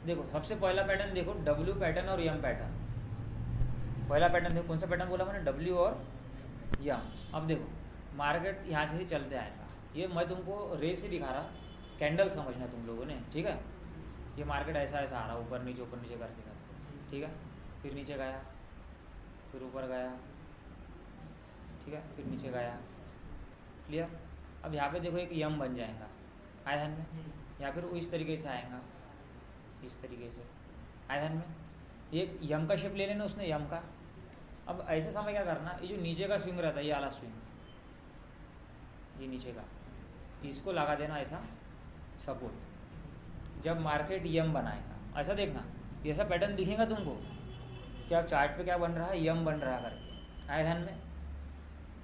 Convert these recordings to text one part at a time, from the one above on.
देखो सबसे पहला पैटर्न देखो, डब्ल्यू पैटर्न और यम पैटर्न। पहला पैटर्न देखो, कौन सा पैटर्न बोला मैंने, डब्ल्यू और यम। अब देखो मार्केट यहाँ से ही चलते आएगा, ये मैं तुमको रे से दिखा रहा, कैंडल समझना तुम लोगों ने, ठीक है। ये मार्केट ऐसा ऐसा आ रहा, ऊपर नीचे करते करते, ठीक है। फिर नीचे गया, फिर ऊपर गया, ठीक है, फिर नीचे गया, क्लियर। अब यहाँ पे देखो एक यम बन जाएगा, आए ध्यान में, या फिर वो इस तरीके से आएगा, इस तरीके से, आए ध्यान में। ये यम का शेप ले लेना उसने, यम का। अब ऐसे समय क्या करना, ये जो नीचे का स्विंग रहता है, ये वाला स्विंग, ये नीचे का, इसको लगा देना ऐसा सपोर्ट। जब मार्केट यम बनाएगा, ऐसा देखना, ऐसा पैटर्न दिखेगा तुमको कि अब चार्ट पे क्या बन रहा है, यम बन रहा करके, आए ध्यान में।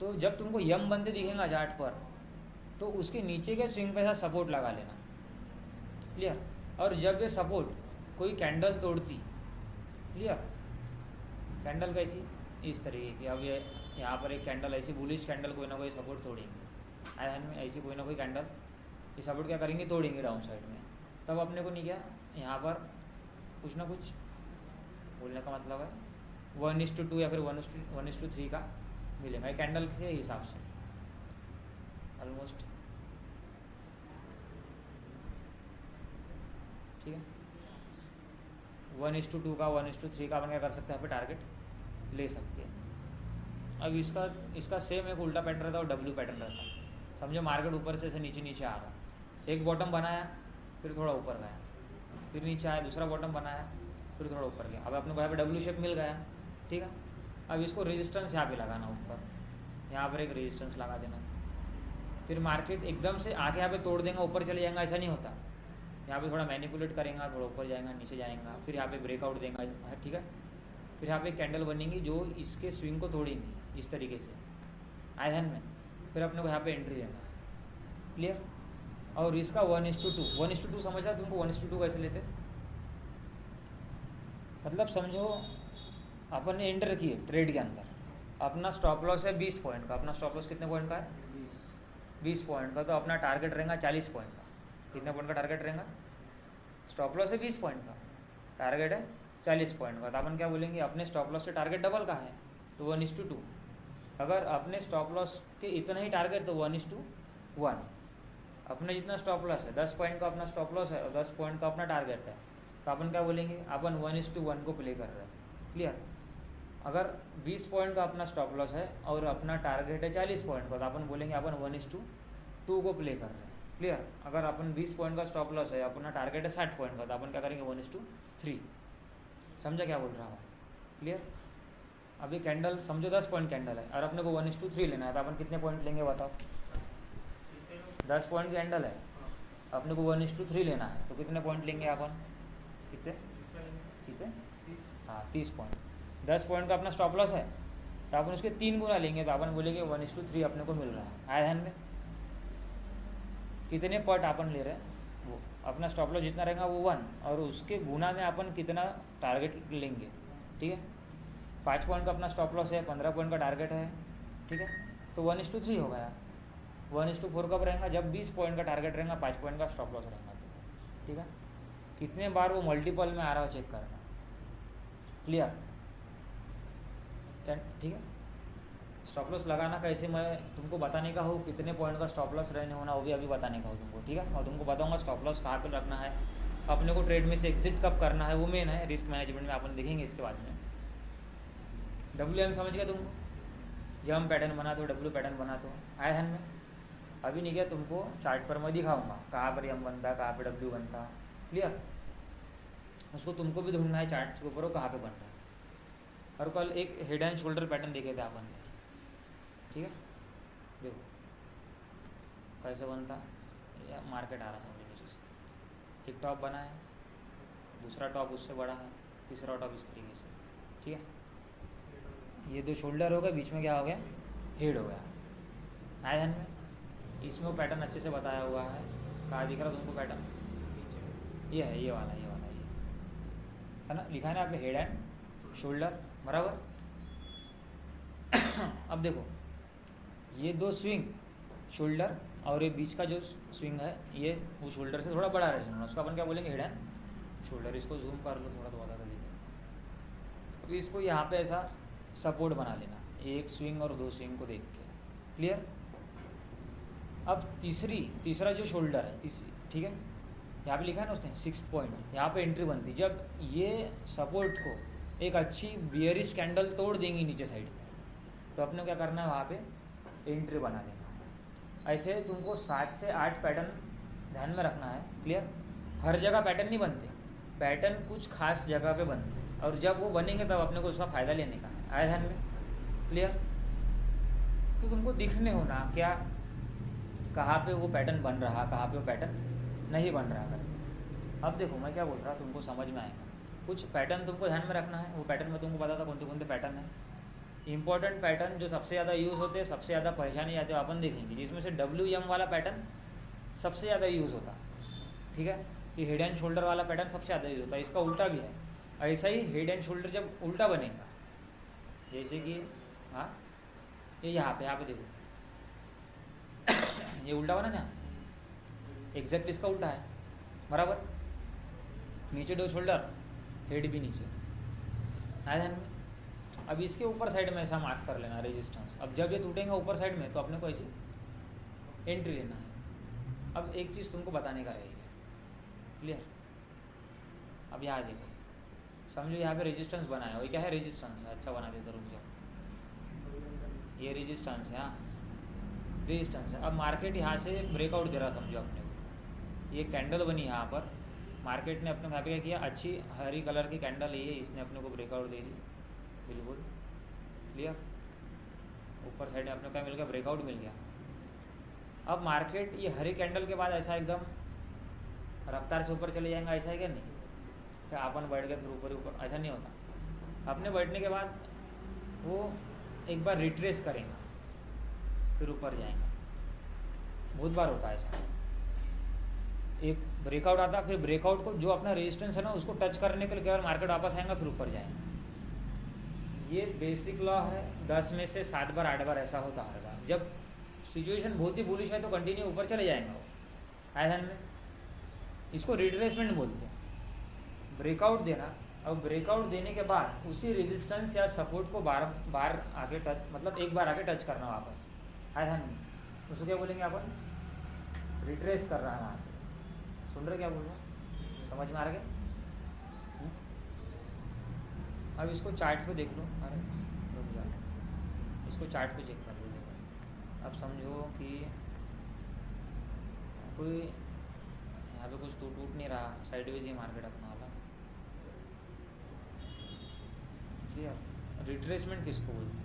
तो जब तुमको यम बनते दिखेगा चार्ट पर, तो उसके नीचे के स्विंग पे ऐसा सपोर्ट लगा लेना, क्लियर। और जब ये सपोर्ट कोई कैंडल तोड़ती, क्लियर, कैंडल कैसी, इस तरीके की, अब ये यहाँ पर एक कैंडल ऐसी बुलिश कैंडल कोई ना कोई सपोर्ट तोड़ेंगे, आए ध्यान में, ऐसी कोई ना कोई कैंडल ये सपोर्ट क्या करेंगे, तोड़ेंगे डाउन साइड में। तब अपने को नहीं क्या, यहाँ पर कुछ ना कुछ बोलने का मतलब है 1:2 या फिर 1:3 का मिलेगा, कैंडल के हिसाब से ऑलमोस्ट, ठीक है। 1:2 का 1:3 का अपन क्या कर सकते हैं, यहाँ पे टारगेट ले सकते हैं। अब इसका सेम एक उल्टा पैटर्न रहता है और डब्ल्यू पैटर्न रहता है। समझो मार्केट ऊपर से नीचे नीचे आ रहा, एक बॉटम बनाया, फिर थोड़ा ऊपर गया, फिर नीचे आया, दूसरा बॉटम बनाया, फिर थोड़ा ऊपर गया। अब अपने को यहाँ पे डब्ल्यू शेप मिल गया, ठीक है। अब इसको रेजिस्टेंस यहाँ पे लगाना, ऊपर यहाँ पर एक रेजिस्टेंस लगा देना। फिर मार्केट एकदम से आगे यहाँ पे तोड़ देगा, ऊपर चले जाएगा, ऐसा नहीं होता। यहाँ पे थोड़ा मैनिपुलेट करेगा, थोड़ा ऊपर जाएगा, नीचे जाएगा, फिर यहाँ पे ब्रेकआउट देगा, ठीक है। फिर यहाँ पे कैंडल बनेंगी जो इसके स्विंग को तोड़ेंगी इस तरीके से, आए ध्यान में। फिर अपने को यहाँ पे एंट्री लेना, क्लियर। और इसका 1:2 समझ रहा तुमको, 1:2 कैसे लेते, मतलब समझो अपन ने एंटर किए ट्रेड के अंदर, अपना स्टॉप लॉस है 20 पॉइंट का, अपना स्टॉप लॉस कितने पॉइंट का है, 20 पॉइंट का। तो अपना टारगेट रहेगा 40 पॉइंट का। कितने पॉइंट का टारगेट रहेगा, स्टॉप लॉस है 20 पॉइंट का, टारगेट है 40 पॉइंट का। तो अपन क्या बोलेंगे, अपने स्टॉप लॉस से टारगेट डबल का है, तो 1:2। अगर अपने स्टॉप लॉस के इतना ही टारगेट, तो 1:1। अपने जितना स्टॉप लॉस है 10 पॉइंट का अपना स्टॉप लॉस है और 10 पॉइंट का अपना टारगेट है, तो अपन क्या बोलेंगे, अपन 1:1 को प्ले कर रहे हैं, क्लियर। अगर 20 पॉइंट का अपना स्टॉप लॉस है और अपना टारगेट है 40 पॉइंट का, तो अपन बोलेंगे अपन 1:2 को प्ले कर रहे हैं, क्लियर। अगर अपन 20 पॉइंट का स्टॉप लॉस है, अपना टारगेट है 60 पॉइंट का, तो अपन क्या करेंगे 1:3। समझा क्या बोल रहा हूँ, क्लियर। अभी कैंडल समझो 10 पॉइंट कैंडल है और अपने को 1:3 लेना है, तो अपन कितने पॉइंट लेंगे बताओ, 10 पॉइंट कैंडल है, अपने को 1:3 लेना है, तो कितने पॉइंट लेंगे अपन, कितने कितने, हाँ 30 पॉइंट। 10 पॉइंट का अपना स्टॉप लॉस है, तो अपन उसके 3 गुना लेंगे, तो अपन बोलेंगे 1:3 अपने को मिल रहा है, आए ध्यान में। कितने पॉइंट अपन ले रहे हैं, वो अपना स्टॉप लॉस जितना रहेगा वो 1, और उसके गुना में अपन कितना टारगेट लेंगे, ठीक है। 5 पॉइंट का अपना स्टॉप लॉस है, 15 पॉइंट का टारगेट है, ठीक है। तो 1:3 हो गया। 1:4 कब रहेगा, जब 20 पॉइंट का टारगेट रहेगा, 5 पॉइंट का स्टॉप लॉस रहेगा, ठीक है। कितने बार वो मल्टीपल में आ रहा हो चेक करना, क्लियर, ठीक है। स्टॉप लॉस लगाना कैसे मैं तुमको बताने का हूँ, कितने पॉइंट का स्टॉप लॉस रहने होना वो भी अभी बताने का हूँ तुमको, ठीक है। और तुमको बताऊंगा स्टॉप लॉस कहाँ पे रखना है, अपने को ट्रेड में से एग्जिट कब करना है, वो मेन है। रिस्क मैनेजमेंट में अपन देखेंगे इसके बाद में। WM समझ गया तुमको, यम पैटर्न बना दो, डब्ल्यू पैटर्न बना दो, आए ध्यान में। अभी नहीं गया, तुमको चार्ट पर मैं दिखाऊंगा कहाँ पर यम बनता है, कहाँ पर डब्ल्यू बनता है, क्लियर। उसको तुमको भी ढूंढना है चार्ट के ऊपर वो कहाँ पे बन रहा है। और कल एक हेड एंड शोल्डर पैटर्न देखे थे अपन, ठीक है। देखो कैसे बनता, या मार्केट आ रहा समझो नीचे से, एक टॉप बना है, दूसरा टॉप उससे बड़ा है, तीसरा टॉप इस तरीके से, ठीक है। ये 2 शोल्डर हो गए, बीच में क्या हो गया, हेड हो गया, आए ध्यान में। इसमें वो पैटर्न अच्छे से बताया हुआ है, कहाँ दिख रहा तुमको पैटर्न, ये है, ये वाला ये है ना, लिखा है ना आप हेड एंड शोल्डर, बराबर। अब देखो ये 2 स्विंग, शोल्डर और ये बीच का जो स्विंग है, ये वो शोल्डर से थोड़ा बड़ा रहेगा, उसको अपन क्या बोलेंगे, हेड एंड शोल्डर, इसको जूम कर लो थोड़ा तो ज़्यादा दिखे। अभी इसको यहाँ पे ऐसा सपोर्ट बना लेना, एक स्विंग और दो स्विंग को देख के। क्लियर? अब तीसरा जो शोल्डर है, ठीक है, यहाँ पे लिखा है ना उसने 6th पॉइंट, यहाँ पे एंट्री बनती। जब ये सपोर्ट को एक अच्छी बियरिश कैंडल तोड़ देंगी नीचे साइड, तो अपने क्या करना है, वहाँ पे एंट्री बना लेना है। ऐसे तुमको 7 से 8 पैटर्न ध्यान में रखना है। क्लियर? हर जगह पैटर्न नहीं बनते, पैटर्न कुछ खास जगह पे बनते हैं, और जब वो बनेंगे तब अपने को उसका फ़ायदा लेने का है। आया ध्यान में? क्लियर? तो तुमको दिखने होना क्या, कहाँ पे वो पैटर्न बन रहा, कहाँ पे वो पैटर्न नहीं बन रहा करके। अब देखो मैं क्या बोल रहा, तुमको समझ में आएगा। कुछ पैटर्न तुमको ध्यान में रखना है, वो पैटर्न में तुमको पता था कौन से पैटर्न है। इंपॉर्टेंट पैटर्न जो सबसे ज़्यादा यूज़ होते हैं, सबसे ज़्यादा पहचाने जाते हैं, अपन देखेंगे। जिसमें से WM वाला पैटर्न सबसे ज़्यादा यूज़ होता, ठीक है। ये हेड एंड शोल्डर वाला पैटर्न सबसे ज़्यादा यूज़ होता है। इसका उल्टा भी है, ऐसा ही हेड एंड शोल्डर जब उल्टा बनेगा, जैसे कि हाँ ये यहाँ पे देखो ये उल्टा बना ना, एग्जैक्ट इसका उल्टा है, बराबर। नीचे दो शोल्डर, हेड भी नीचे, आया ध्यान में? अब इसके ऊपर साइड में ऐसा मार्क कर लेना रेजिस्टेंस। अब जब ये टूटेगा ऊपर साइड में, तो अपने को ऐसी एंट्री लेना है। अब एक चीज़ तुमको बताने का रहेगी। क्लियर? अब यहाँ देखो, समझो यहाँ पे रेजिस्टेंस बना है, वही क्या है, रेजिस्टेंस है। अच्छा बना देता, रुक जाओ, ये रेजिस्टेंस है, हाँ रेजिस्टेंस है। अब मार्केट यहाँ से ब्रेकआउट दे रहा, समझो अपने को ये कैंडल बनी यहाँ पर, मार्केट ने अपने यहाँ पे क्या किया, अच्छी हरी कलर की कैंडल ये इसने अपने को ब्रेकआउट दे दी, बिल्कुल क्लियर। ऊपर साइड में अपने क्या मिल गया, ब्रेकआउट मिल गया। अब मार्केट ये हरी कैंडल के बाद ऐसा एकदम रफ्तार से ऊपर चले जाएंगे, ऐसा है क्या? नहीं, फिर अपन बैठ गए फिर ऊपर, ऐसा नहीं होता। अपने बैठने के बाद वो एक बार रिट्रेस करेंगे, फिर ऊपर जाएंगे। बहुत बार होता है ऐसा, एक ब्रेकआउट आता, फिर ब्रेकआउट को जो अपना रेजिस्टेंस है ना उसको टच करने के लिए केवल मार्केट वापस आएगा, फिर ऊपर जाएंगे। ये बेसिक लॉ है, 10 में से 7 बार 8 बार ऐसा होता हर बार। जब सिचुएशन बहुत ही बुलिश है तो कंटिन्यू ऊपर चले जाएंगे वो, आया ध्यान में? इसको रिट्रेसमेंट बोलते हैं, ब्रेकआउट देना। अब ब्रेकआउट देने के बाद उसी रेजिस्टेंस या सपोर्ट को बार आगे टच, मतलब एक बार आगे टच करना वापस, आया ध्यान में? उसको क्या बोलेंगे अपन, रिट्रेस कर रहा है वहाँ पे। सुन रहे क्या बोल रहा हूँ? समझ में आ रहा है? अब इसको चार्ट पे देख लो, अरे रुक जा, इसको चार्ट पे चेक कर लो। देखो अब समझो कि कोई यहाँ पे कुछ टूट नहीं रहा, साइडवेज ही मार्केट अपना वाला। क्लियर? रिट्रेसमेंट किसको बोलते हैं?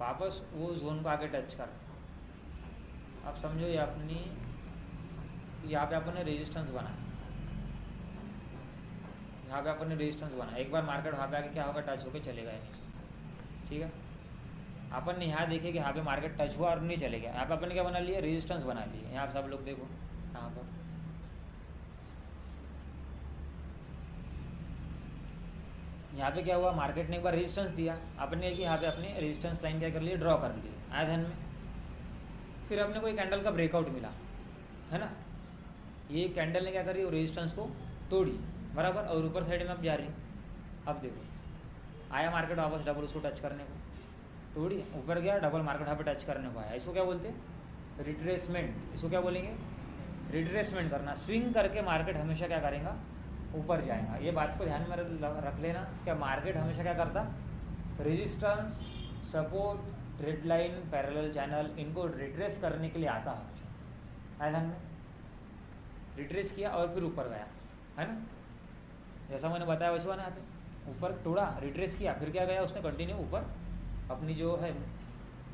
वापस वो जोन को आगे टच कर। अब समझो ये अपनी, यहाँ पे अपन ने रेजिस्टेंस बनाया, यहाँ पे अपन ने रेजिस्टेंस बनाया। एक बार मार्केट वहाँ पे आके क्या होगा, टच होकर चलेगा नीचे, ठीक है। अपन ने यहाँ देखे कि यहाँ पे मार्केट टच हुआ और नहीं चले गया, यहाँ पे अपन ने क्या बना लिया, रेजिस्टेंस बना लिया। यहाँ सब लोग देखो, यहाँ पर यहाँ पे क्या हुआ, मार्केट ने एक बार रेजिस्टेंस दिया, अपन ने कि यहाँ पे अपने रेजिस्टेंस लाइन क्या कर लिए, ड्रॉ कर लिए, आया ध्यान में? फिर अपने को एक कैंडल का ब्रेकआउट मिला, है ना। ये कैंडल ने क्या करी, वो रेजिस्टेंस को तोड़ी, बराबर, और ऊपर साइड में अब जा रही। अब देखो आया मार्केट वापस डबल उसको टच करने को, तोड़ी, ऊपर गया, डबल मार्केट यहाँ पे टच करने को आया। इसको क्या बोलते हैं, रिट्रेसमेंट। इसको क्या बोलेंगे, रिट्रेसमेंट करना। स्विंग करके मार्केट हमेशा क्या करेगा, ऊपर जाएगा। ये बात को ध्यान में रख लेना, क्या मार्केट हमेशा क्या करता, resistance, support, trade line, parallel channel, इनको रिट्रेस करने के लिए आता हमेशा, आया ध्यान में? रिट्रेस किया और फिर ऊपर गया, है ना, जैसा मैंने बताया वैसे हुआ ना। यहाँ पे ऊपर तोड़ा, रिट्रेस किया, फिर क्या गया, उसने कंटिन्यू ऊपर अपनी जो है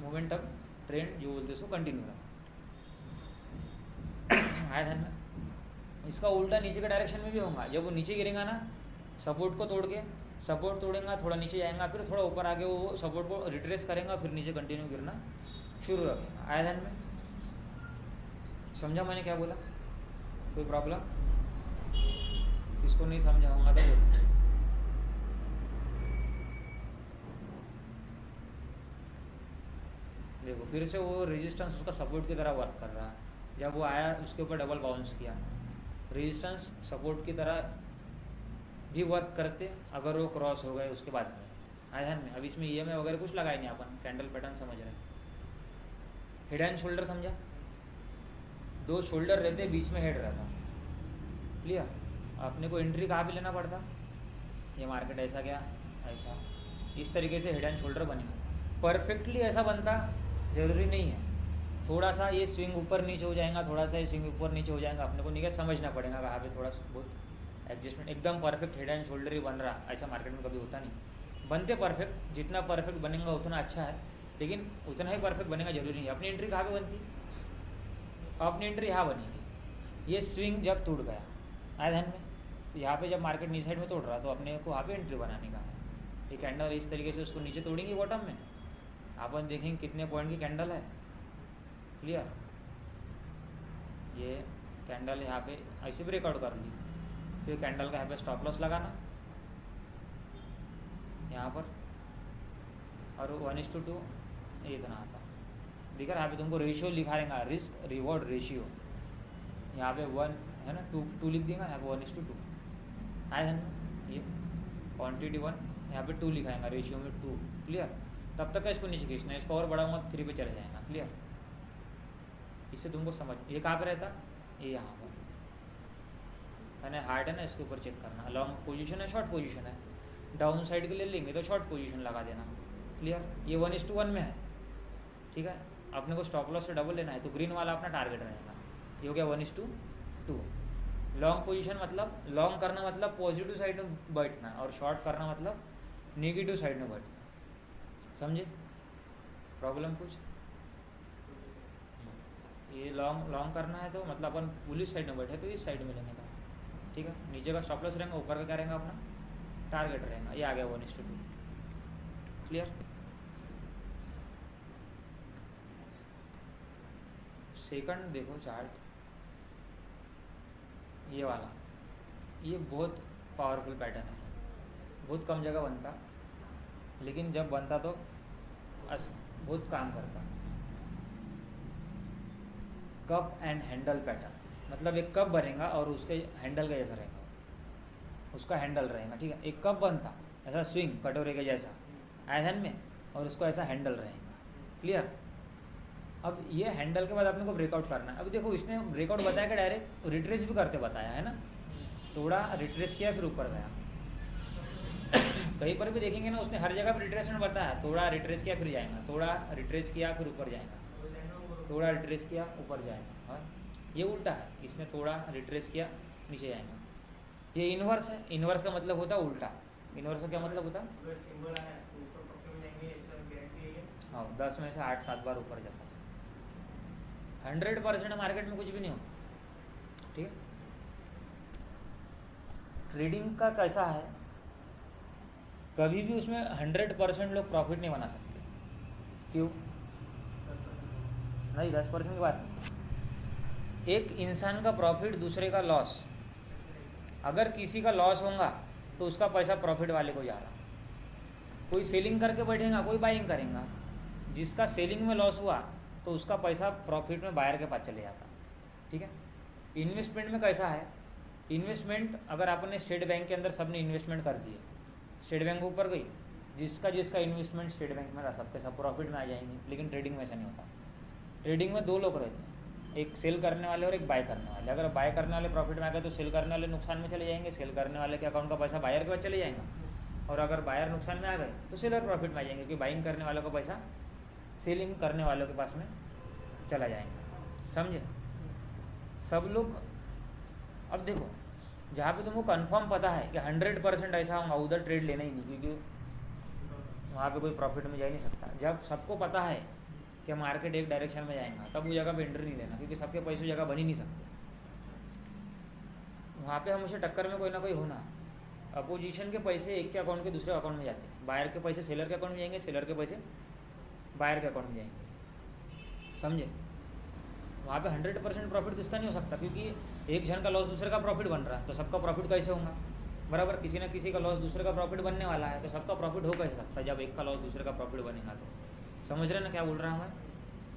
मोमेंटम, ट्रेंड जो बोलते उसको कंटिन्यू रहा, आया ध्यान में? इसका उल्टा नीचे के डायरेक्शन में भी होगा। जब वो नीचे गिरेगा ना, सपोर्ट को तोड़ के, सपोर्ट तोड़ेगा, थोड़ा नीचे जाएगा, फिर थोड़ा ऊपर आके वो सपोर्ट को रिट्रेस करेगा, फिर नीचे कंटिन्यू गिरना शुरू रखेगा, आया ध्यान में? समझा मैंने क्या बोला? कोई प्रॉब्लम? इसको नहीं समझा होगा तो बोलो। देखो फिर से वो रेजिस्टेंस उसका सपोर्ट की तरह वर्क कर रहा है, जब वो आया उसके ऊपर डबल बाउंस किया, रेजिस्टेंस सपोर्ट की तरह भी वर्क करते अगर वो क्रॉस हो गए उसके बाद में। आया ध्यान में? अब इसमें EMA वगैरह कुछ लगाए नहीं, अपन कैंडल पैटर्न समझ रहे हैं। हेड एंड शोल्डर समझा? 2 शोल्डर रहते, बीच में हेड रहता, क्लियर? अपने को एंट्री कहाँ पे लेना पड़ता? ये मार्केट ऐसा गया, ऐसा, इस तरीके से हेड एंड शोल्डर बनेगा। परफेक्टली ऐसा बनता जरूरी नहीं है, थोड़ा सा ये स्विंग ऊपर नीचे हो जाएगा, थोड़ा सा ये स्विंग ऊपर नीचे हो जाएगा, अपने को नहीं क्या समझना पड़ेगा कहाँ पे थोड़ा सा बहुत एडजस्टमेंट। एकदम परफेक्ट हेड एंड शोल्डर ही बन रहा, ऐसा मार्केट में कभी होता नहीं। बनते परफेक्ट, जितना परफेक्ट बनेगा उतना अच्छा है, लेकिन उतना ही परफेक्ट बनेगा जरूरी नहीं है। अपनी एंट्री कहाँ पे बनती? अपनी एंट्री यहाँ बनेगी। ये स्विंग जब टूट गया, आया ध्यान में? यहाँ पे जब मार्केट नीचे साइड में तोड़ रहा तो अपने को वहाँ पे एंट्री बनाने का है। ये कैंडल इस तरीके से उसको नीचे तोड़ेंगे बॉटम में, अपन देखेंगे कितने पॉइंट की कैंडल है, क्लियर? ये कैंडल यहाँ पे ऐसे ब्रेकआउट कर ली, फिर कैंडल का यहाँ पे स्टॉप लॉस लगाना यहाँ पर, और 1:2 ये इतना आता दिख रहा है। यहाँ पे तुमको रेशियो लिखा रहेगा, रिस्क रिवॉर्ड रेशियो। यहाँ पे 1 है ना, 2 लिख देगा, यहाँ पे 1:2 आया है ना। ये क्वान्टिटी 1, यहाँ पे 2 लिखाएगा, रेशियो में 2, क्लियर? तब तक इसको नीचे खींचना है, इसको और बड़ा होगा 3 पे चले जाएगा, क्लियर? इससे तुमको समझ, ये कहाँ पे रहता? ये यहाँ पर है ना, हार्ड है ना, इसके ऊपर चेक करना। लॉन्ग पोजीशन है, शॉर्ट पोजीशन है, डाउन साइड के लिए लेंगे तो शॉर्ट पोजीशन लगा देना, क्लियर? ये 1:1 में है, ठीक है? अपने को स्टॉप लॉस से डबल लेना है तो ग्रीन वाला अपना टारगेट रहेगा। ये हो गया 1:2। लॉन्ग पोजीशन मतलब, लॉन्ग करना मतलब पॉजिटिव साइड में बैठना, और शॉर्ट करना मतलब नेगेटिव साइड में बैठना। समझे प्रॉब्लम कुछ? ये लॉन्ग करना है तो मतलब अपन पुलिस साइड में बैठे तो इस साइड में लेने का, ठीक है? नीचे का स्टॉप लॉस रहेगा, ऊपर का क्या रहेगा? अपना टारगेट रहेगा। ये आ गया 1:2, क्लियर? सेकंड देखो चार्ट, ये वाला, ये बहुत पावरफुल पैटर्न है, बहुत कम जगह बनता, लेकिन जब बनता तो बहुत काम करता। कप एंड हैंडल पैटर्न, मतलब एक कप बनेगा और उसके हैंडल का जैसा रहेगा, उसका हैंडल रहेगा, ठीक है? एक कप बनता ऐसा स्विंग कटोरे के जैसा, आया ध्यान में? और उसको ऐसा हैंडल रहेगा, क्लियर? अब ये हैंडल के बाद अपने को ब्रेकआउट करना है। अब देखो इसने ब्रेकआउट बताया कि डायरेक्ट रिट्रेस भी करते बताया है ना, थोड़ा रिट्रेस किया फिर ऊपर गया। कहीं पर भी देखेंगे ना, उसने हर जगह पर रिट्रेसमेंट बताया, थोड़ा रिट्रेस किया फिर जाएगा, थोड़ा रिट्रेस किया फिर ऊपर जाएगा, थोड़ा रिट्रेस किया ऊपर जाएगा। और ये उल्टा है, इसने थोड़ा रिट्रेस किया नीचे जाएगा। ये इन्वर्स है, इन्वर्स का मतलब होता है उल्टा। इन्वर्स का क्या मतलब होता है? हाँ, 10 में से 8-7 बार ऊपर जाता है। 100% मार्केट में कुछ भी नहीं होता, ठीक है? ट्रेडिंग का कैसा है, कभी भी उसमें 100% लोग प्रॉफिट नहीं बना सकते। क्यों नहीं? 10% की बात नहीं। एक इंसान का प्रॉफिट, दूसरे का लॉस। अगर किसी का लॉस होगा तो उसका पैसा प्रॉफिट वाले को जा रहा। कोई सेलिंग करके बैठेगा, कोई बाइंग करेगा। जिसका सेलिंग में लॉस हुआ तो उसका पैसा प्रॉफिट में बायर के पास चले जाता, ठीक है? इन्वेस्टमेंट में कैसा है? इन्वेस्टमेंट अगर आपने स्टेट बैंक के अंदर सबने इन्वेस्टमेंट कर दिए, स्टेट बैंक ऊपर गई, जिसका इन्वेस्टमेंट स्टेट बैंक में रहा सबके सब प्रॉफिट में आ जाएंगे। लेकिन ट्रेडिंग में ऐसा नहीं होता। ट्रेडिंग में 2 लोग रहते हैं, एक सेल करने वाले और एक बाय करने वाले। अगर बाय करने वाले प्रॉफिट में आ गए तो सेल करने वाले नुकसान में चले जाएंगे, सेल करने वाले के अकाउंट का पैसा बायर के पास चले जाएगा। और अगर बायर नुकसान में आ गए तो सेलर प्रॉफिट में आ जाएंगे, क्योंकि बाइंग करने वालों का पैसा सेलिंग करने वालों के पास में चला जाएगा। समझे सब लोग? अब देखो, जहाँ पे तुमको कंफर्म पता है कि 100% ऐसा होगा, उधर ट्रेड लेना ही नहीं, क्योंकि वहाँ पे कोई प्रॉफिट में जा ही नहीं सकता। जब सबको पता है कि मार्केट एक डायरेक्शन में जाएगा, तब वो जगह पे एंट्री नहीं लेना, क्योंकि सबके पैसे जगह बन ही नहीं सकते। वहाँ पे हमेशा टक्कर में कोई ना कोई होना। अपोजिशन के पैसे एक के अकाउंट के दूसरे अकाउंट में जाते हैं, बायर के पैसे सेलर के अकाउंट में जाएंगे, सेलर के पैसे बायर के अकाउंट में जाएंगे। समझे? वहाँ पे 100% प्रॉफिट किसका नहीं हो सकता, क्योंकि एक जन का लॉस दूसरे का प्रॉफिट बन रहा है, तो सबका प्रॉफिट कैसे होगा? बराबर। किसी न किसी का लॉस दूसरे का प्रॉफिट बनने वाला है, तो सबका प्रॉफिट हो कैसे सकता है जब एक का लॉस दूसरे का प्रॉफिट बनेगा? तो समझ रहे ना क्या बोल रहा हूँ मैं?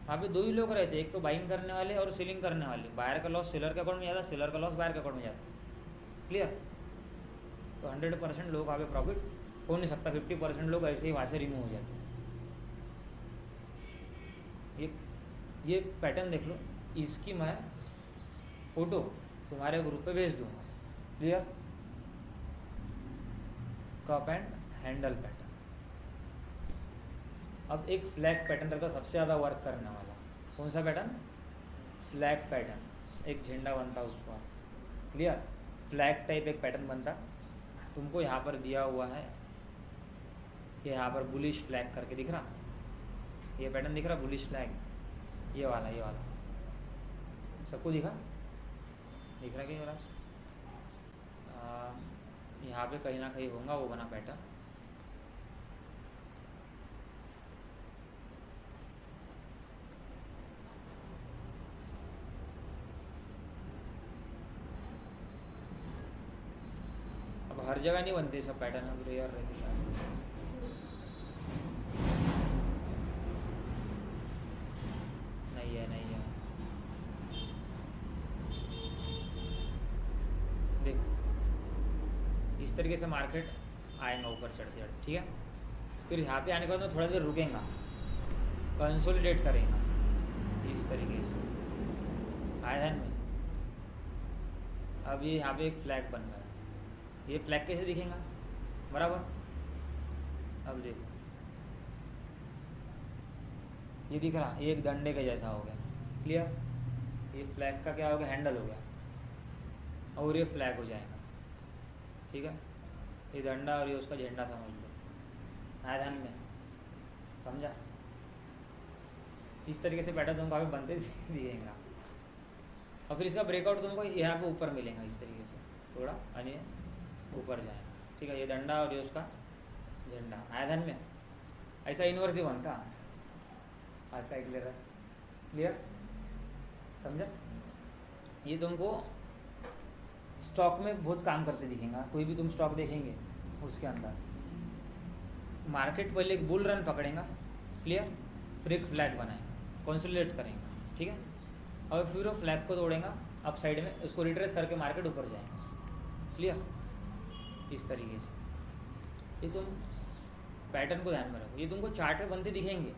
वहाँ पे दो ही लोग रहते, एक तो बाइंग करने वाले और सेलिंग करने वाले। बायर का लॉस सेलर के अकाउंट में जाता, सेलर का लॉस बायर के अकाउंट में जाता। क्लियर? तो 100% लोग वहाँ पे प्रॉफिट हो नहीं सकता, 50% लोग ऐसे ही वहाँ से रिमूव हो जाते। ये पैटर्न देख लो, इसकी मैं फ़ोटो तुम्हारे ग्रुप पे भेज दूँगा। Clear? Cup and handle pattern. अब एक फ्लैग पैटर्न रहता है सबसे ज़्यादा वर्क करने वाला। कौन सा पैटर्न? Flag pattern. एक झंडा बनता उस पर। क्लियर? फ्लैग टाइप एक पैटर्न बनता, तुमको यहाँ पर दिया हुआ है, ये यहाँ पर बुलिश फ्लैग करके दिख रहा, ये पैटर्न दिख रहा, बुलिश फ्लैग, ये वाला सबको दिख रहा कि जरा यहाँ पे कहीं ना कहीं होगा वो बना पैटर्न। अब हर जगह नहीं बनते सब पैटर्न, अब रेयर रहते शायद। नहीं है देख, इस तरीके से मार्केट आएगा ऊपर चढ़ते चढ़ते। ठीक है? फिर यहाँ पे आने के बाद थोड़ा देर रुकेगा, कंसोलिडेट करेगा इस तरीके से। आया ध्यान में? अब ये यहाँ पे एक फ्लैग बन गया, ये फ्लैग कैसे दिखेगा? बराबर। अब देखो ये दिख रहा, ये एक डंडे के जैसा हो गया। क्लियर? ये फ्लैग का क्या हो गया? हैंडल हो गया, और ये फ्लैग हो जाएगा। ठीक है? ये डंडा और ये उसका झंडा समझ लो। आया ध्यान में? समझा? इस तरीके से पैटर्न तुमको अभी बनते दिखेगा, और फिर इसका ब्रेकआउट तुमको यहाँ पे ऊपर मिलेगा इस तरीके से, थोड़ा और ये ऊपर जाएगा। ठीक है? ये डंडा और ये उसका झंडा। आया ध्यान में? ऐसा इन्वर्स ही बनता। आज का क्लियर है? क्लियर? समझा? ये तुमको स्टॉक में बहुत काम करते दिखेगा। कोई भी तुम स्टॉक देखेंगे उसके अंदर मार्केट पहले एक बुल रन पकड़ेगा। क्लियर? फिर एक फ्लैग बनाएगा, कंसोलिडेट करेंगे। ठीक है? और फिर वो फ्लैग को तोड़ेगा अप साइड में, उसको रिट्रेस करके मार्केट ऊपर जाएगा। क्लियर? इस तरीके से ये तुम पैटर्न को ध्यान में रखो। ये तुमको चार्ट पे बनते दिखेंगे।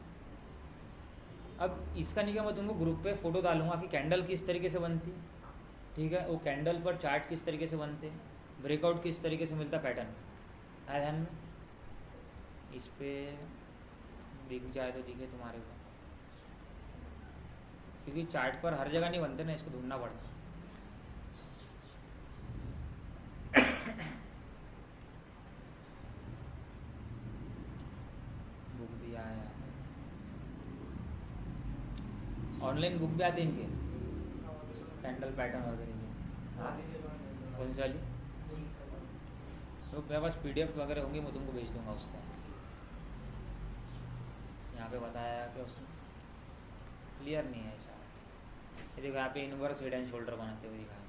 अब इसका नहीं क्या, मैं तुमको ग्रुप पे फ़ोटो डालूंगा कि कैंडल किस तरीके से बनती। ठीक है? वो कैंडल पर चार्ट किस तरीके से बनते, ब्रेकआउट किस तरीके से मिलता पैटर्न। आया ध्यान में? इस पे दिख जाए तो दिखे तुम्हारे को, क्योंकि चार्ट पर हर जगह नहीं बनते ना, इसको ढूंढना पड़ता। बुक दिया है, ऑनलाइन बुक भी आते हैं इनके, कैंडल पैटर्न वगैरह की। हाँ, कौन सी वाली? तो मेरे पास PDF वगैरह होंगे, मैं तुमको भेज दूंगा उसका। यहाँ पे बताया कि उसमें क्लियर नहीं है चार्ट। ये देखो यहाँ पे इनवर्स हेड एंड शोल्डर बनाते हुए दिखाया।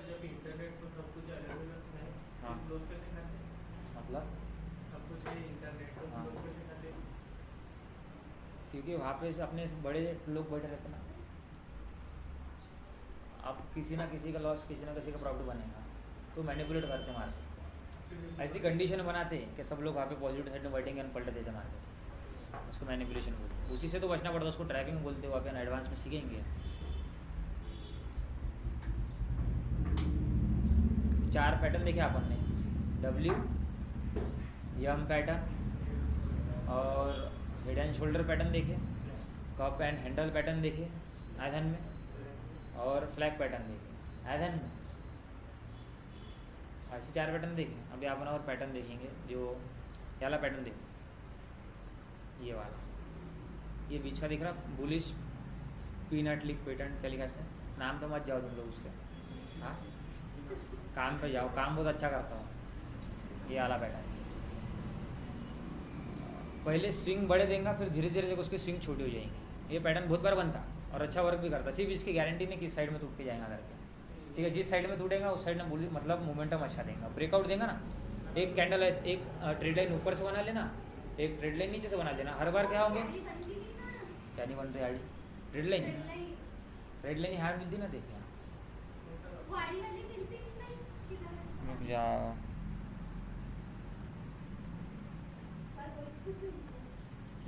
जब इंटरनेट पर सब कुछ अलग-अलग है, हाँ। क्लोज कैसे करते हैं? मतलब सब कुछ है इंटरनेट को हाँ। क्लोज कैसे करते हैं? क्योंकि वहाँ पे अपने बड़े लोग बैठे रहते ना, अब किसी ना किसी का लॉस, किसी ना किसी का प्रॉफिट बनेगा, तो मैनिपुलेट करते मार्केट। ऐसी कंडीशन बनाते हैं कि सब लोग वहाँ पे पॉजिटिव साइड में बैठेंगे और पलट देते मार्केट। उसको मैनिपुलेशन बोलते हैं। उसी से तो बचना पड़ता है, उसको ट्रैकिंग बोलते हैं। वहाँ पे एडवांस में सीखेंगे। 4 पैटर्न देखे अपन ने, W, M पैटर्न, और हेड एंड शोल्डर पैटर्न देखे, कप एंड हैंडल पैटर्न देखे आया ध्यान में, और फ्लैग पैटर्न देखे आया ध्यान में। ऐसे 4 पैटर्न देखे। अभी अपन और पैटर्न देखेंगे, जो ये वाला पैटर्न देखें, ये वाला, ये बीच का दिख रहा बुलिश पीनट लिक पैटर्न। क्या लिखा इसने? नाम पे मत जाओ तुम लोग उसके। हाँ, काम पे जाओ, काम बहुत अच्छा करता हूँ। ये वाला पैटर्न पहले स्विंग बड़े देगा, फिर धीरे धीरे देखो उसकी स्विंग छोटी हो जाएंगी। ये पैटर्न बहुत बार बनता, और अच्छा वर्क भी करता है। सिर्फ इसकी गारंटी नहीं किस साइड में टूट के जाएगा करके, ठीक है। जिस साइड में टूटेगा उस साइड में मतलब मोमेंटम अच्छा देगा, ब्रेकआउट देगा ना। एक कैंडल ऐसे एक ट्रेड लाइन ऊपर से बना लेना, एक ट्रेड लाइन नीचे से बना लेना, हर बार क्या होंगे, क्या नहीं बनते आड़ी ट्रेड लाइन यहाँ मिलती ना, देखिए रुक जाओ,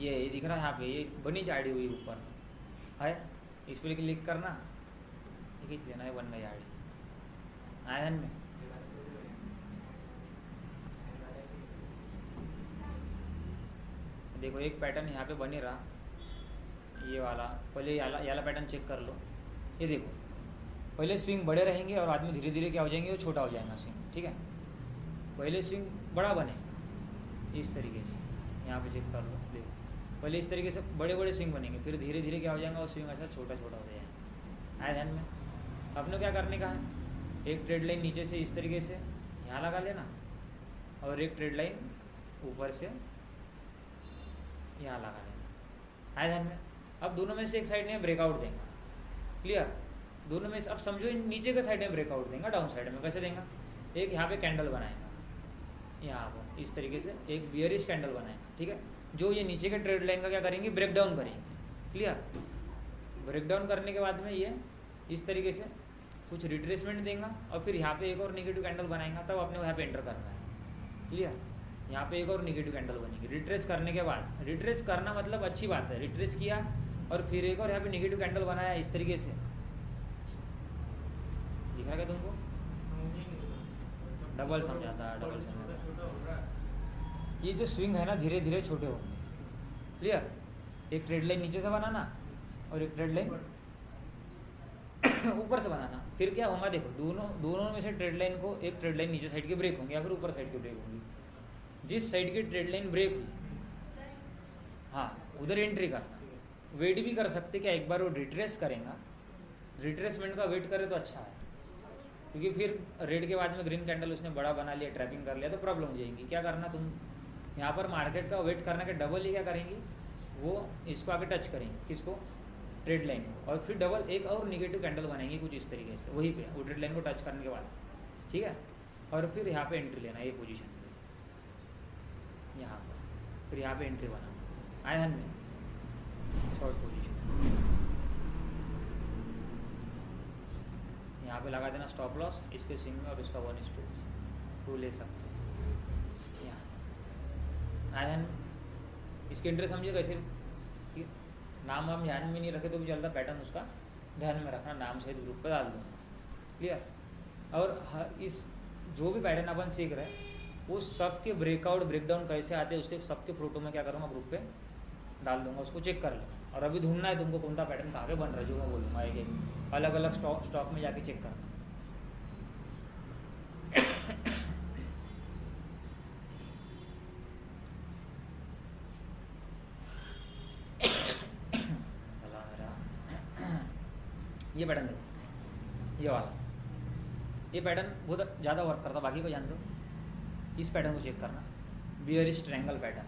ये दिख रहा है यहाँ पे, ये बनी आड़ी हुई ऊपर है, इस पर क्लिक करना, ये खींच लेना, ये बन गई आड़ी आयन में। देखो एक पैटर्न यहाँ पे बनी रहा, ये वाला, पहले याला पैटर्न चेक कर लो। ये देखो पहले स्विंग बड़े रहेंगे और आदमी धीरे धीरे क्या हो जाएंगे, वो छोटा हो जाएगा स्विंग, ठीक है। पहले स्विंग बड़ा बने इस तरीके से, यहाँ पे चेक कर लो, देखो पहले इस तरीके से बड़े बड़े स्विंग बनेंगे, फिर धीरे धीरे क्या हो जाएगा, वो स्विंग ऐसा छोटा छोटा हो जाएगा। आया ध्यान में। अपने क्या करने का है, एक ट्रेड लाइन नीचे से इस तरीके से यहाँ लगा लेना, और एक ट्रेड लाइन ऊपर से यहाँ लगा लेना। आया ध्यान में। अब दोनों में से एक साइड में ब्रेकआउट देगा, क्लियर। दोनों में से अब समझो नीचे के साइड में ब्रेकआउट देगा, डाउन साइड में कैसे देगा, एक यहाँ पे कैंडल बनाएगा, यहाँ पर इस तरीके से एक बियरिश कैंडल बनाएगा, ठीक है। जो ये नीचे के ट्रेड लाइन का क्या करेंगे, ब्रेक डाउन करेंगे, क्लियर। ब्रेक डाउन करने के बाद में ये इस तरीके से कुछ रिट्रेसमेंट देगा, और फिर यहाँ पे एक और नेगेटिव कैंडल बनाएगा, तब अपने को यहाँ पे एंटर करना है, क्लियर। यहाँ पे एक और नेगेटिव कैंडल बनेगी रिट्रेस करने के बाद। रिट्रेस करना मतलब अच्छी बात है, रिट्रेस किया और फिर एक और यहाँ पे नेगेटिव कैंडल बनाया इस तरीके से, दिख रहा क्या तुमको, डबल समझाता, डबल समझाता। ये जो स्विंग है ना धीरे धीरे छोटे होंगे, क्लियर। एक ट्रेड लाइन नीचे से बनाना और एक ट्रेड लाइन ऊपर से बनाना, फिर क्या होगा देखो, दोनों में से ट्रेड लाइन को, एक ट्रेड लाइन नीचे साइड की ब्रेक होंगी या फिर ऊपर साइड की ब्रेक होंगी। जिस साइड की ट्रेड लाइन ब्रेक हुई, हाँ उधर एंट्री करना। वेट भी कर सकते क्या, एक बार वो रिट्रेस करेगा, रिट्रेसमेंट का वेट करे तो अच्छा है, क्योंकि फिर रेड के बाद में ग्रीन कैंडल उसने बड़ा बना लिया, ट्रैपिंग कर लिया तो प्रॉब्लम हो जाएगी। क्या करना तुम यहाँ पर मार्केट का वेट करना के डबल ही क्या करेंगी, वो इसको आगे टच करेंगे, किसको, ट्रेड लाइन को, और फिर डबल एक और निगेटिव कैंडल बनाएंगे कुछ इस तरीके से वहीं पे, वो ट्रेड लाइन को टच करने के बाद, ठीक है। और फिर यहाँ पे एंट्री लेना, ये पोजीशन पे यहाँ पर, फिर यहाँ पे एंट्री बनाना। आया में शॉर्ट पोजीशन, यहाँ पे लगा देना स्टॉप लॉस इसके स्विंग में, और इसका 1:2 ले सकते हैं यहाँ। आया में इसके एंट्री समझिए कैसे, नाम हम ध्यान में नहीं रखे तो भी चलता, पैटर्न उसका ध्यान में रखना, नाम सहित ग्रुप पे डाल दूँगा, क्लियर। और इस जो भी पैटर्न अपन सीख रहे हैं वो सबके ब्रेकआउट ब्रेकडाउन कैसे आते हैं उसके सबके फोटो में क्या करूँगा, ग्रुप पे डाल दूंगा, उसको चेक कर लेना। और अभी ढूंढना है तुमको कौन सा पैटर्न कहाँ पे बन रहा है, जो मैं बोलूँगा एक एक अलग अलग स्टॉक में जाके चेक करना। ये पैटर्न देखो, ये वाला, ये पैटर्न बहुत ज़्यादा वर्क करता, बाकी को जान दो। इस पैटर्न को चेक करना, बियरिश ट्रायंगल पैटर्न,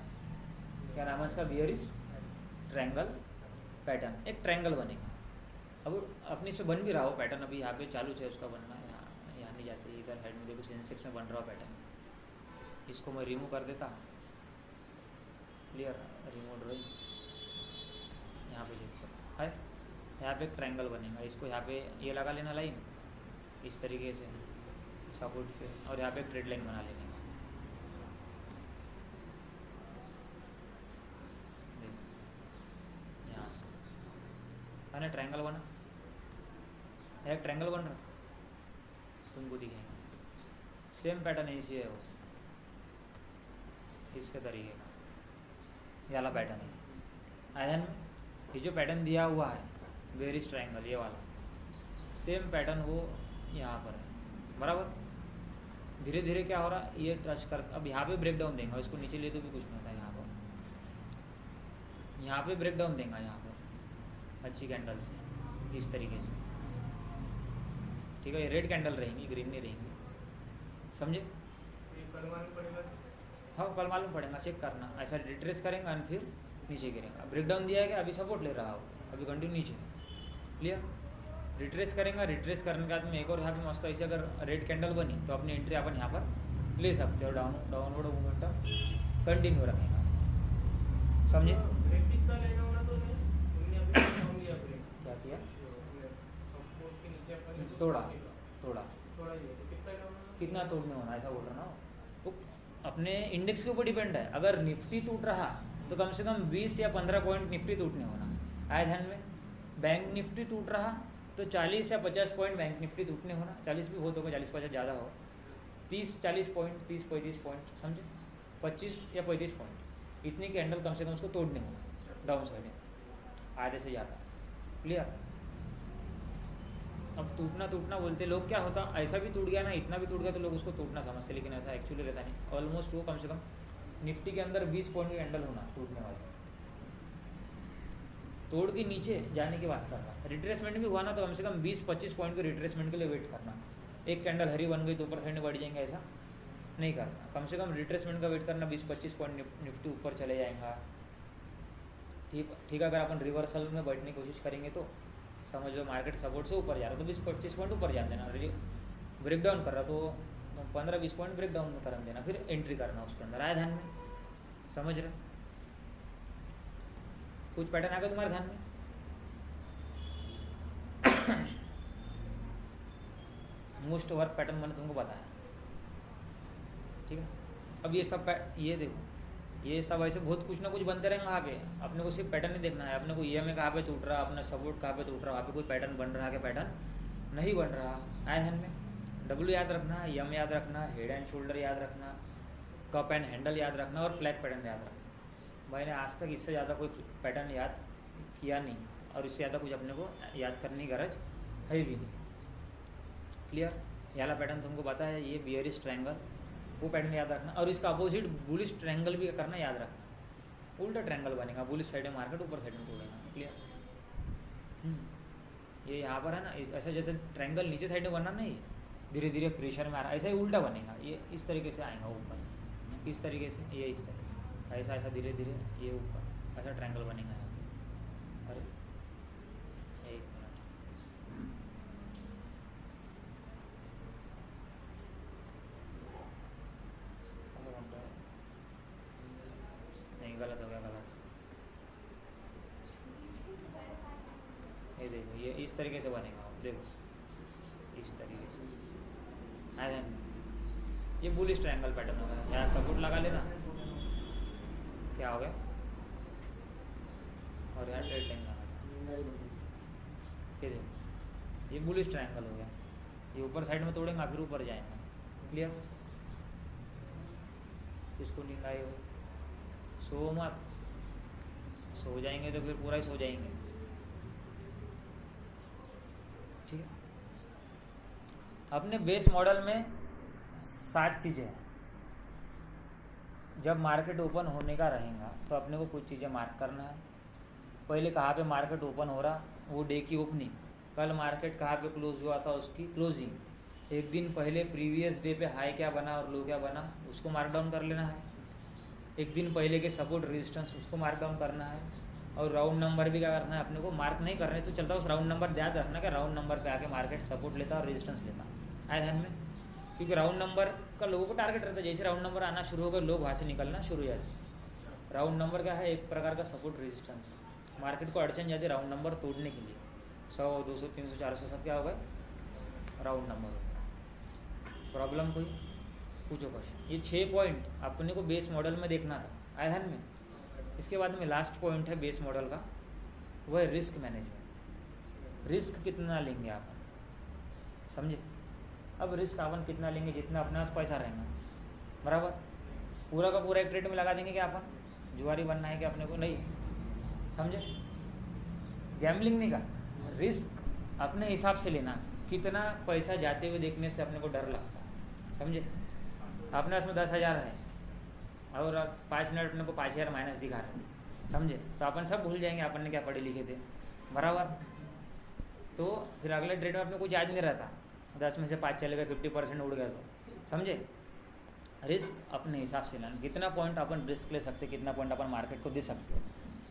क्या नाम है इसका, बियरिश ट्रायंगल पैटर्न, एक ट्रायंगल बनेगा। अब अपने से बन भी रहा हो पैटर्न, अभी यहाँ पे चालू है उसका बनना, यहाँ नहीं जाती, इधर साइड में देखो सेंसेक्स में बन रहा हो पैटर्न। इसको मैं रिमूव कर देता, क्लियर, रिमूव ड्राइंग, यहाँ पे चेक करो है, यहाँ पे एक ट्रायंगल बनेगा, इसको यहाँ पे ये लगा लेना लाइन इस तरीके से सपोर्ट पे, और यहाँ पे एक ट्रेड लाइन बना लेने का, यहाँ से है ना ट्रायंगल बना, एक ट्रायंगल बन रहा तुमको दिखेगा। सेम पैटर्न ऐसी है वो, इसके तरीके का ये वाला पैटर्न है। आयन में ये जो पैटर्न दिया हुआ है बेरिश ट्रायंगल, ये वाला सेम पैटर्न वो यहाँ पर है, बराबर। धीरे धीरे क्या हो रहा है, ये टच कर, अब यहाँ पे ब्रेक डाउन देंगे, इसको नीचे ले तो भी कुछ नहीं होता, यहाँ पे ब्रेक डाउन देंगे, यहाँ पर अच्छी कैंडल से इस तरीके से, ठीक है। ये रेड कैंडल रहेंगी, ग्रीन नहीं रहेंगी, समझे। कल मालूम पड़ेगा, हाँ कल मालूम पड़ेगा, चेक करना। ऐसा रिट्रेस करेंगे और फिर नीचे गिरेगा, ब्रेक डाउन दिया है कि अभी सपोर्ट ले रहा हो, अभी कंटिन्यू नीचे, क्लियर। रिट्रेस करेंगे, रिट्रेस करने के बाद में एक और यहाँ पे मस्त ऐसे अगर रेड कैंडल बनी तो अपनी एंट्री अपन यहाँ पर ले सकते हो, डाउनवर्ड मोमेंटम कंटिन्यू रखेंगे, समझे। ब्रेक कितना लेना होना तो नहीं हमने अभी डाउन लिया ब्रेक क्या किया, सपोर्ट के नीचे अपन ने तोड़ा तोड़ा थोड़ा ही है तो कितना लेना होना, कितना तोड़ने होना, ऐसा बोल रहा ना वो अपने इंडेक्स के ऊपर डिपेंड है। अगर निफ्टी टूट रहा तो कम से कम 20 या 15 पॉइंट निफ्टी टूटने होना, आए ध्यान में। बैंक निफ्टी टूट रहा तो 40 या 50 पॉइंट बैंक निफ्टी टूटने होना, 40 भी बहुत होगा, 40-50 ज़्यादा हो, 30-40 पॉइंट, 30-35 पॉइंट, समझे, 25 या 35 पॉइंट इतनी कैंडल कम से कम उसको तोड़ने होना डाउन साइड में, आधे से ज़्यादा, क्लियर। अब टूटना बोलते लोग, क्या होता ऐसा भी टूट गया ना, इतना भी टूट गया तो लोग उसको टूटना समझते, लेकिन ऐसा एक्चुअली रहता नहीं। ऑलमोस्ट वो कम से कम निफ्टी के अंदर 20 पॉइंट की कैंडल होना टूटने वाला, तोड़ के नीचे जाने की बात कर रहा। रिट्रेसमेंट भी हुआ ना तो कम से कम 20-25 पॉइंट के रिट्रेसमेंट के लिए वेट करना। एक कैंडल हरी बन गई तो ऊपर साइड में बढ़ जाएंगे, ऐसा नहीं करना। कम से कम रिट्रेसमेंट का वेट करना, 20-25 पॉइंट निफ्टी ऊपर चले जाएगा, ठीक। अगर अपन रिवर्सल में बैठने की कोशिश करेंगे तो समझ लो मार्केट सपोर्ट से ऊपर जा रहा तो 20-25 पॉइंट ऊपर जान देना, ब्रेक डाउन कर रहा तो 15-20 पॉइंट ब्रेक डाउन में कर देना, फिर एंट्री करना उसके अंदर, आया ध्यान में, समझ रहे। कुछ पैटर्न आ गया तुम्हारे ध्यान में। मोस्ट वर्क पैटर्न मैंने तुमको बताया, ठीक है। अब ये सब ये देखो, ये सब ऐसे बहुत कुछ ना कुछ बनते रहेंगे वहाँ पे। अपने को सिर्फ पैटर्न नहीं देखना है, अपने को EMA कहाँ पे टूट रहा, अपना सपोर्ट कहाँ पे टूट रहा, वहाँ पे कोई पैटर्न बन रहा है, पैटर्न नहीं बन रहा, आया ध्यान में। W याद रखना, M याद रखना, हेड एंड शोल्डर याद रखना, कप एंड हैंडल याद रखना और फ्लैग पैटर्न याद रखना। मैंने आज तक इससे ज़्यादा कोई पैटर्न याद किया नहीं और इससे ज़्यादा कुछ अपने को याद करने की गरज है भी नहीं, क्लियर। याला पैटर्न तुमको पता है, ये बियरिश ट्रायंगल, वो पैटर्न याद रखना। और इसका अपोजिट बुलिश ट्रायंगल भी करना याद रखना। उल्टा ट्रायंगल बनेगा, बुलिश साइड में मार्केट, ऊपर साइड में तोड़ेगा, क्लियर। ये यहाँ पर है ना, ऐसा जैसे ट्रायंगल नीचे साइड में बनना नहीं, धीरे धीरे प्रेशर में आ रहा है, ऐसा ही उल्टा बनेगा। ये इस तरीके से आएगा ऊपर, इस तरीके से, ये इस तरीके, ऐसा ऐसा धीरे धीरे ये ऊपर, ऐसा ट्रायंगल बनेगा यहाँ पे। अरे एक मिनट, नहीं गलत हो गया, गलत। ये देखो, ये इस तरीके से बनेगा, देखो इस तरीके से, आया। ये बुलिश ट्रायंगल पैटर्न होगा। यहाँ सपोर्ट लगा लेना, क्या हो गया, और यहाँ ट्रेड लाइन लगा देना। ये देखो, ये बुलिश ट्रायंगल हो गया, ये ऊपर साइड में तोड़ेंगे फिर ऊपर जाएंगे, क्लियर। किसको नींद आई हो, सो मत, सो जाएंगे तो फिर पूरा ही सो जाएंगे, ठीक है। अपने बेस मॉडल में 7 चीज़ें हैं। जब मार्केट ओपन होने का रहेगा तो अपने को कुछ चीज़ें मार्क करना है। पहले कहाँ पे मार्केट ओपन हो रहा, वो डे की ओपनिंग, कल मार्केट कहाँ पे क्लोज हुआ था उसकी क्लोजिंग, एक दिन पहले प्रीवियस डे पे हाई क्या बना और लो क्या बना उसको मार्क डाउन कर लेना है। एक दिन पहले के सपोर्ट रेजिस्टेंस उसको मार्क डाउन करना है। और राउंड नंबर भी क्या करना है अपने को, मार्क नहीं करने तो चलता, उस राउंड नंबर याद रखना कि राउंड नंबर पे आके मार्केट सपोर्ट लेता और रेजिस्टेंस लेता, आया ध्यान में। क्योंकि राउंड नंबर का लोगों को टारगेट रहता है, जैसे राउंड नंबर आना शुरू होगा लोग वहाँ से निकलना शुरू हो जाते। राउंड नंबर क्या है, एक प्रकार का सपोर्ट रेजिस्टेंस है। मार्केट को अड़चन जाती है राउंड नंबर तोड़ने के लिए, 100, 200, 300, 400 सब क्या हो गए, राउंड नंबर हो गया। प्रॉब्लम कोई पूछो क्वेश्चन। ये 6 पॉइंट अपने को बेस मॉडल में देखना था, आया ध्यान में। इसके बाद में लास्ट पॉइंट है बेस मॉडल का, वो है रिस्क मैनेजमेंट। रिस्क कितना लेंगे आप, समझे। अब रिस्क अपन कितना लेंगे, जितना अपने पास पैसा रहेगा, बराबर। पूरा का पूरा एक ट्रेड में लगा देंगे क्या अपन, जुआरी बनना है क्या अपने को, नहीं, समझे। गैम्बलिंग नहीं का, रिस्क अपने हिसाब से लेना। कितना पैसा जाते हुए देखने से अपने को डर लगता है, समझे। अपने पास में 10,000 है और 5 मिनट अपने को 5,000 माइनस दिखा रहे हैं, समझे, तो अपन सब भूल जाएंगे अपन ने क्या पढ़े लिखे थे, बराबर। तो फिर अगले ट्रेड में अपने कुछ याद नहीं रहता, 10 में से 5 चले गए, 50% उड़ गया, तो समझे। रिस्क अपने हिसाब से लेना, कितना पॉइंट अपन रिस्क ले सकते, कितना पॉइंट अपन मार्केट को दे सकते,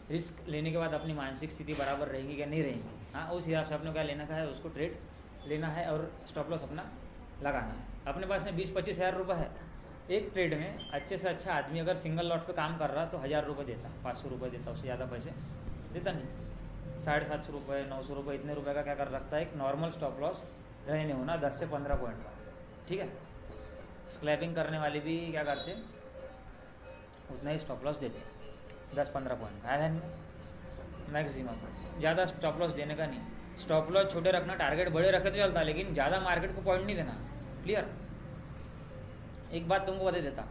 रिस्क लेने के बाद अपनी मानसिक स्थिति बराबर रहेगी क्या नहीं रहेगी, हाँ उस हिसाब से अपने को क्या लेना का है, उसको ट्रेड लेना है और स्टॉप लॉस अपना लगाना है। अपने पास में 20-25 हज़ार रुपये है, एक ट्रेड में अच्छे से अच्छा आदमी अगर सिंगल लॉट पे काम कर रहा तो 1000 रुपये देता, 500 रुपये देता, उससे ज़्यादा पैसे देता नहीं। 750 रुपये 900 रुपये इतने रुपये का क्या कर रखता है, एक नॉर्मल स्टॉप लॉस रहने होना 10 से 15 पॉइंट का, ठीक है। स्लैपिंग करने वाले भी क्या करते, उतना ही स्टॉप लॉस देते, 10-15 पॉइंट का है मैक्सिमम, ज़्यादा स्टॉप लॉस देने का नहीं। स्टॉप लॉस छोटे रखना, टारगेट बड़े रखे तो चलता, लेकिन ज़्यादा मार्केट को पॉइंट नहीं देना। क्लियर। एक बात तुमको बता देता,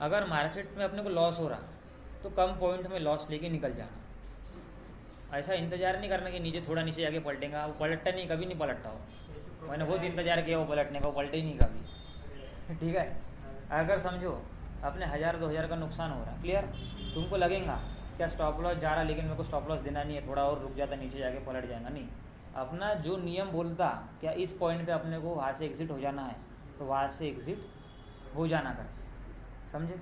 अगर मार्केट में अपने को लॉस हो रहा तो कम पॉइंट में लॉस लेके निकल जाना। ऐसा इंतज़ार नहीं करना कि नीचे थोड़ा नीचे जाके पलटेगा, वो पलटता नहीं, कभी नहीं पलटता हो। मैंने बहुत इंतज़ार किया वो पलटने का, वो पलटे ही नहीं कभी, ठीक है। अगर समझो अपने 1000-2000 का नुकसान हो रहा है, क्लियर, तुमको लगेगा क्या स्टॉप लॉस जा रहा, लेकिन मेरे को स्टॉप लॉस देना नहीं है, थोड़ा और रुक जाता, नीचे जाके पलट जाएगा, नहीं। अपना जो नियम बोलता क्या इस पॉइंट पे अपने को वहाँ से एग्ज़िट हो जाना है, तो वहाँ से एग्ज़िट हो जाना कर, समझे।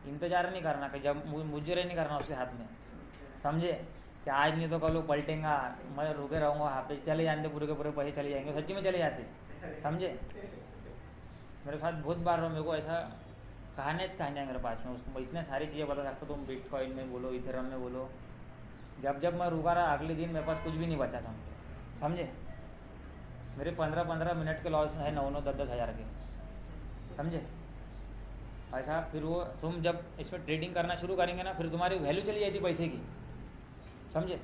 इंतज़ार नहीं करना कि जब मुझे नहीं करना उसके हाथ में, समझे, कि आज नहीं तो कल वो पलटेगा, मैं रुके रहूँगा वहाँ पे, चले जाते पूरे के पूरे पैसे चले जाएंगे, सच्ची में चले जाते, समझे। मेरे साथ बहुत बार मेरे को ऐसा कहानी है मेरे पास में, उसको इतने सारी चीज़ें बता सकता, तुम बिटकॉइन में बोलो, इथेरियम में बोलो, जब मैं रुका रहा अगले दिन मेरे पास कुछ भी नहीं बचा, समझे। मेरे 15-15 मिनट के लॉस है 9-9, 10-10 हज़ार के, समझे। ऐसा फिर वो तुम जब इसमें ट्रेडिंग करना शुरू करेंगे ना, फिर तुम्हारी वैल्यू चली जाती पैसे की, समझे।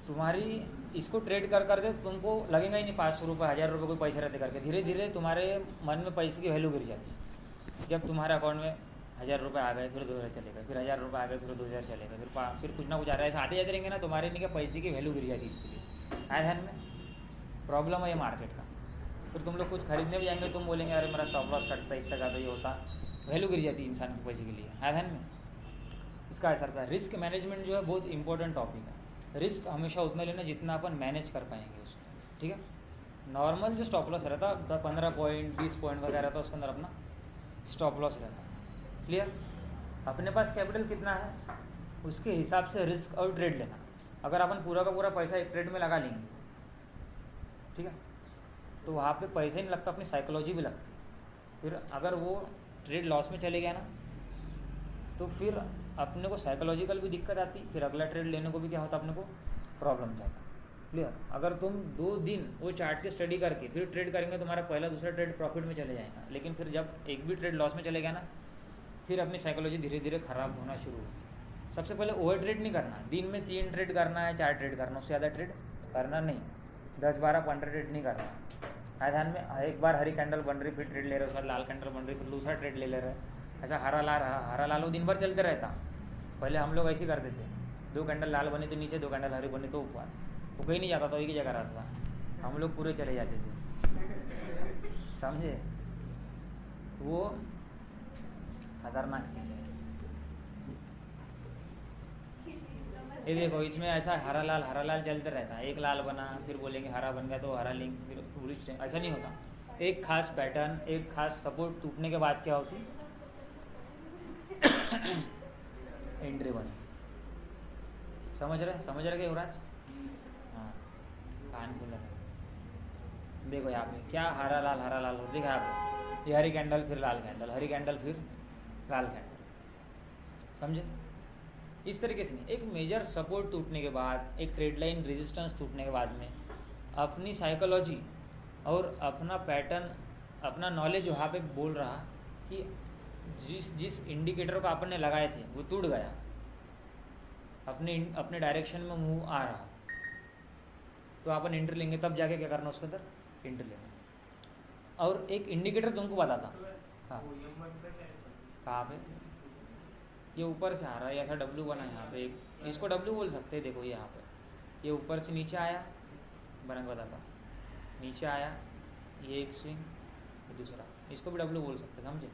तुम्हारी इसको ट्रेड कर करके तुमको लगेगा ही नहीं 500 रुपये 1000 रुपये कोई पैसे रहते करके, धीरे धीरे तुम्हारे मन में पैसे की वैल्यू गिर जाती है। जब तुम्हारे अकाउंट में 1000 रुपये आ गए, फिर 2000 चले गए, फिर 1000 रुपये आ गए, फिर 2000 चले गए, फिर कुछ ना कुछ आ रहा है, ऐसे आते जाते रहेंगे ना, तुम्हारे नहीं क्या पैसे की वैल्यू गिर जाती है। इसके लिए आए ध्यान में, प्रॉब्लम है ये मार्केट का। फिर तुम लोग कुछ खरीदने भी जाएंगे, तुम बोलेंगे अरे मेरा स्टॉप लॉस कटता, इतना ज़्यादा ये होता, वैल्यू गिर जाती है इंसान के पैसे के लिए, आए ध्यान में। इसका असर था। रिस्क मैनेजमेंट जो है बहुत इंपॉर्टेंट टॉपिक है। रिस्क हमेशा उतना लेना जितना अपन मैनेज कर पाएंगे उसको, ठीक है। नॉर्मल जो स्टॉप लॉस रहता 15 पॉइंट 20 पॉइंट का क्या रहता, उसके अंदर अपना स्टॉप लॉस रहता, क्लियर। अपने पास कैपिटल कितना है उसके हिसाब से रिस्क और ट्रेड लेना। अगर अपन पूरा का पूरा पैसा एक ट्रेड में लगा लेंगे, ठीक है, तो वहाँ पे पैसा ही नहीं लगता, अपनी साइकोलॉजी भी लगती। फिर अगर वो ट्रेड लॉस में चले गया ना, तो फिर अपने को साइकोलॉजिकल भी दिक्कत आती, फिर अगला ट्रेड लेने को भी क्या होता, अपने को प्रॉब्लम जाता, क्लियर। अगर तुम 2 दिन वो चार्ट की स्टडी करके फिर ट्रेड करेंगे, तुम्हारा पहला दूसरा ट्रेड प्रॉफिट में चले जाएगा, लेकिन फिर जब एक भी ट्रेड लॉस में चले गया ना, फिर अपनी साइकोलॉजी धीरे धीरे ख़राब होना शुरू होती। सबसे पहले ओवर ट्रेड नहीं करना, दिन में 3 ट्रेड करना है, 4 ट्रेड करना, उससे ज़्यादा ट्रेड करना नहीं, 10, 12, 15 ट्रेड नहीं करना। ध्यान में, एक बार हरी कैंडल बन रही फिर ट्रेड ले रहे, उसके बाद लाल कैंडल बन रही फिर दूसरा ट्रेड ले रहे, ऐसा हरा लाल वो दिन भर चलते रहता। पहले हम लोग ऐसे ही करते थे, 2 कैंडल लाल बने तो नीचे, 2 कैंडल हरी बने तो ऊपर, वो कहीं नहीं जाता था, एक ही जगह रहता था, हम लोग पूरे चले जाते थे, समझे। वो खतरनाक चीज़ है। ये देखो इसमें ऐसा हरा लाल चलते रहता है, एक लाल बना फिर बोलेंगे हरा बन गया तो हरा लिंक, फिर पूरी ऐसा नहीं होता। एक खास पैटर्न, एक खास सपोर्ट टूटने के बाद क्या होती एंट्री बनी। समझ रहे क्या युवराज? हाँ, कान खुला है। देखो यहाँ पे क्या हरा लाल हो, देखा आप, ये हरी कैंडल फिर लाल कैंडल, हरी कैंडल फिर लाल कैंडल, समझे। इस तरीके से नहीं, एक मेजर सपोर्ट टूटने के बाद, एक ट्रेड लाइन रेजिस्टेंस टूटने के बाद में अपनी साइकोलॉजी और अपना पैटर्न, अपना नॉलेज वहाँ पे बोल रहा कि जिस इंडिकेटर को आपने लगाए थे वो टूट गया, अपने डायरेक्शन में मूव आ रहा, तो अपन एंट्री लेंगे, तब जाके क्या करना उसके अंदर एंट्री लेना। और एक इंडिकेटर तुमको बताता, हाँ कहाँ पे, ये ऊपर से आ रहा है, ऐसा डब्ल्यू बना है यहाँ पे, एक इसको डब्ल्यू बोल सकते हैं। देखो ये यहाँ पे, ये ऊपर से नीचे आया, बरंग बताता, नीचे आया, ये एक स्विंग, दूसरा, इसको भी डब्ल्यू बोल सकते हैं, समझे,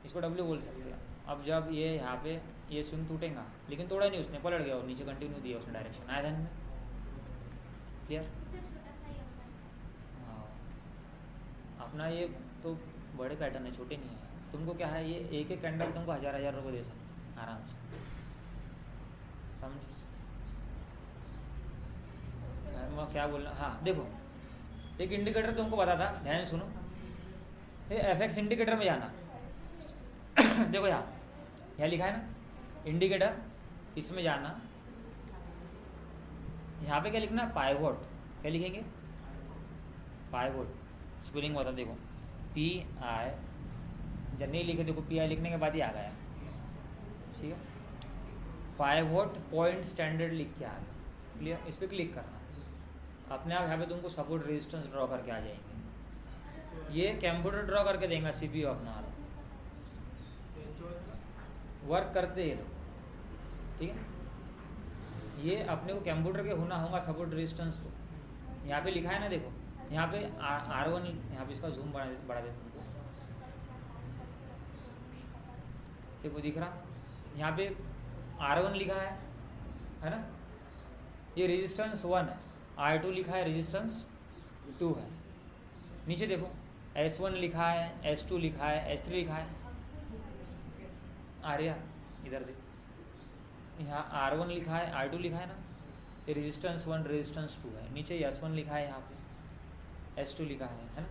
इसको डब्ल्यू बोल सकते हैं। अब जब ये यहाँ पे ये स्विंग टूटेगा, लेकिन तोड़ा नहीं उसने, पलट गया और नीचे कंटिन्यू दिया उसने डायरेक्शन, आया ध्यान में, क्लियर। हाँ, अपना ये तो बड़े पैटर्न है, छोटे नहीं है। तुमको क्या है, ये एक एक कैंडल तुमको 1000 रुपये दे सकते हैं आराम से, समझ। मैं क्या बोलना, हाँ देखो एक इंडिकेटर तुमको बता था, ध्यान सुनो। ये एफएक्स इंडिकेटर में जाना देखो यहाँ लिखा है ना इंडिकेटर, इसमें जाना। यहाँ पे क्या लिखना है, पाइवोट। क्या लिखेंगे, पाइवोट। स्पेलिंग बता, देखो PI, जब नहीं लिखे देखो PI लिखने के बाद ही आ गया, ठीक है। पाइवोट पॉइंट स्टैंडर्ड लिख के आ गया, क्लियर। इस पर क्लिक करना, अपने आप यहाँ पे तुमको सपोर्ट रेजिस्टेंस ड्रॉ करके आ जाएंगे। ये कंप्यूटर ड्रॉ करके देगा, CPU अपना वाला, वर्क करते ये लोग, ठीक है। ये अपने को कंप्यूटर के होना होगा सपोर्ट रेजिस्टेंस। तो यहाँ पे लिखा है ना, देखो यहाँ पे R1, यहाँ पे इसका जूम बढ़ा देते तुमको, देखो दिख रहा, यहाँ पे R1 लिखा है ना, ये रेजिस्टेंस 1 है। R2 लिखा है, रेजिस्टेंस 2 है। नीचे देखो S1 लिखा है, S2 लिखा है, S3 लिखा है। आर्या इधर देखो, यहाँ R1 लिखा है, R2 लिखा है ना, ये रेजिस्टेंस 1 रेजिस्टेंस 2 है। नीचे S1 लिखा है, यहाँ पे S2 लिखा है ना।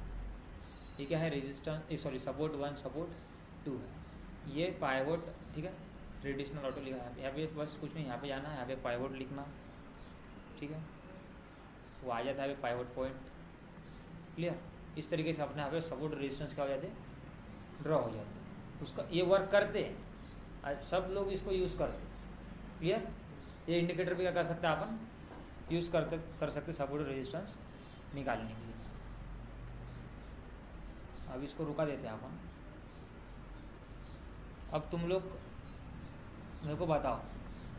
ये क्या है, रेजिस्टेंस सॉरी सपोर्ट 1 सपोर्ट 2 है। ये पाइवोट, ठीक है, ट्रेडिशनल ऑटो लिखा है यहाँ पे। बस कुछ नहीं, यहाँ पे जाना है, यहाँ पे पाइवोट लिखना, ठीक है, वो आ जाता है पाइवोट पॉइंट, क्लियर। इस तरीके से अपने यहाँ पे सपोर्ट रेजिस्टेंस क्या हो जाते, ड्रॉ हो जाते। उसका ये वर्क करते हैं, सब लोग इसको यूज़ करते, क्लियर। ये इंडिकेटर भी क्या कर सकते हैं अपन, यूज़ कर सकते सपोर्ट रेजिस्टेंस निकालने के लिए। अब इसको रुका देते हैं अपन। अब तुम लोग मेरे को बताओ,